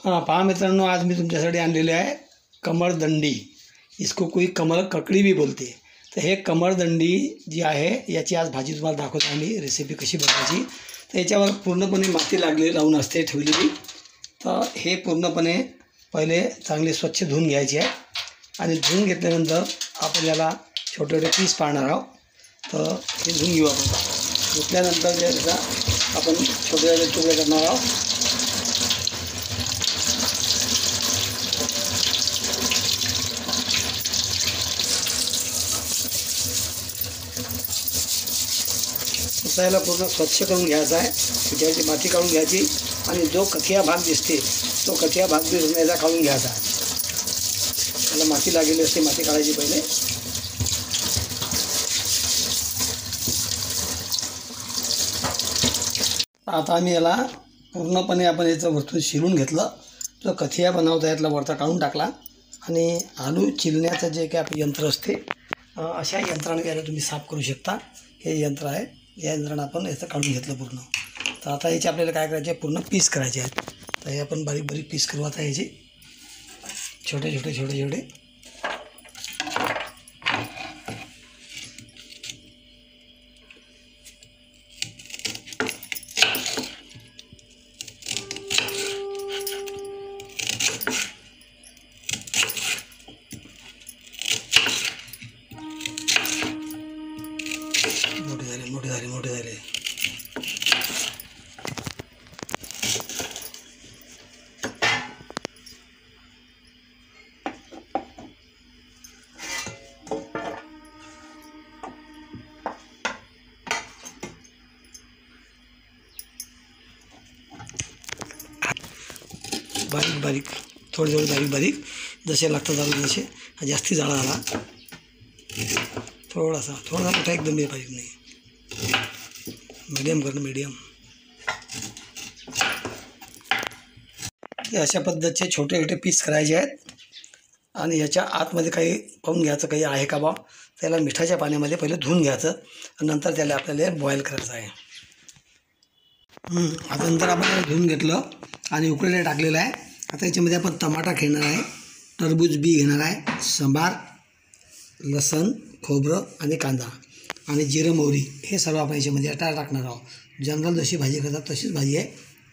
हाँ पहा मित्रांनो, आज मी तुमच्यासाठी आणलेले आहे कमरदंडी. इसको कोई कमर ककड़ी भी बोलते. तर हे कमरदंडी जी आहे याची आज भाजी तुम्हाला दाखवतो आम्ही रेसिपी कशी बनवायची. तर याच्यावर पूर्णपणे माती लावून असते ठेवलेली. तर हे पूर्णपणे पहिले चांगले स्वच्छ धुवून घ्यायचे आहे आणि धुवून घेतल्यानंतर आपण याला छोटे छोटे पीस पाडणार आहोत. तर हे धुवून घेऊ आपण. धुतल्यानंतर त्याचा आपण छोटे छोटे तुकडे करणार आहोत. याला पूर्ण स्वच्छ करून घ्यायचा आहे. त्याची माती काढून घ्यायची आणि जो कथिया भाग दिसते तो कथिया भाग बी याचा काढून घ्यायचा. त्याला माती लागलेली असते, माती काढायची पहिले. आता आम्ही याला पूर्णपणे आपण याचं वरतून शिरून घेतलं. जो कथिया बनवता यातला वरता काढून टाकला आणि आलू चिरण्याचं जे काही आपलं यंत्र असते अशा यंत्राने याला तुम्ही साफ करू शकता. हे यंत्र आहे, या यंत्रानं आपण याचं काढून घेतलं पूर्ण. तर आता याचे आपल्याला काय करायचे आहे, पूर्ण पीस करायचे आहेत. तर हे आपण बारीक बारीक पीस करू आता याचे छोटे छोटे छोटे छोटे. मोठे झाले. बारीक बारीक थोडे बारीक जसे लागतात झाले तसे. हा जास्ती जाळा आला, थोडासा मोठा एकदम बारीक नाही, मीडियम करणं मीडियम. अशा पद्धतीचे छोटे छोटे पीस करायचे आहेत आणि याच्या आतमध्ये काही पाहून घ्यायचं काही आहे का बा. त्याला मिठाच्या पाण्यामध्ये पहिले धुवून घ्यायचं आणि नंतर त्याला आपल्याला बॉईल करायचं आहे. आता नंतर आपण धुवून घेतलं आणि उकळीला टाकलेलं आहे. आता याच्यामध्ये आपण टमाटा घेणार आहे, टरबूज बी घेणार आहे, सांबार, लसण, खोबरं आणि कांदा आणि जिरं मोहरी हे सर्व आपण याच्यामध्ये टाकणार आहोत. जनरल जशी भाजी करतात तशीच भाजी आहे,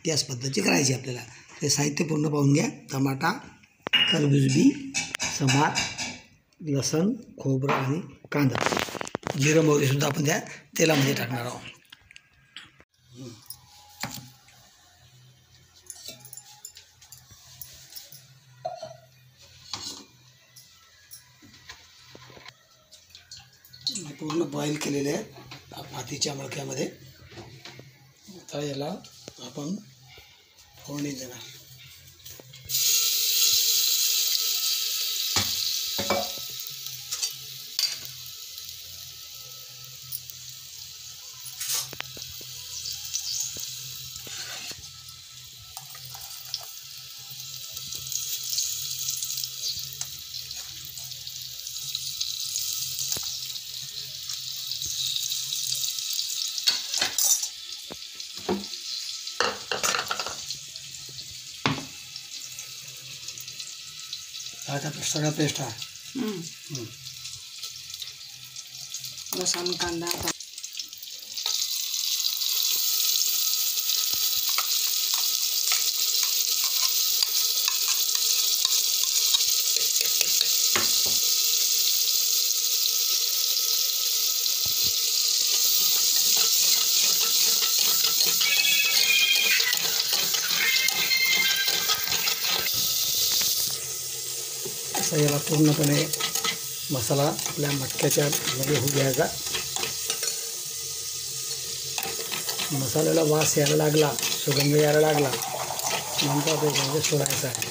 त्याच पद्धतीची करायची आपल्याला. ते साहित्य पूर्ण पाहून घ्या. टमाटा, टरबूज बी, सांबार, लसण, खोबरं आणि कांदा, जिरं मोहरीसुद्धा आपण त्या तेलामध्ये टाकणार आहोत. पूर्ण बॉईल केलेले आहे मातीच्या मडक्यामध्ये. आता याला आपण फोडणी देणार. आता सगळा पेस्ट आहे. लसूण, कांदा, याला पूर्णपणे मसाला आपल्या मटक्याच्या मध्ये होऊ द्यायचा. मसाल्याला वास यायला लागला, सुगंध यायला लागला, नंतर त्याच्यामध्ये सोडायचा आहे.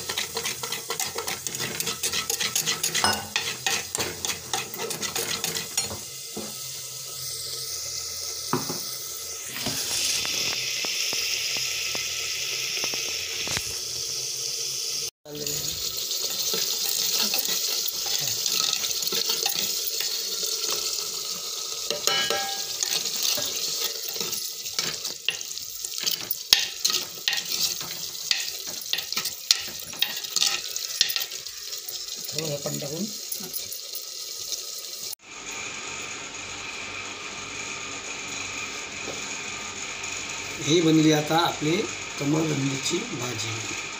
थोडं पाणी टाकून. ही बनली आता आपली कमळदंडीची भाजी.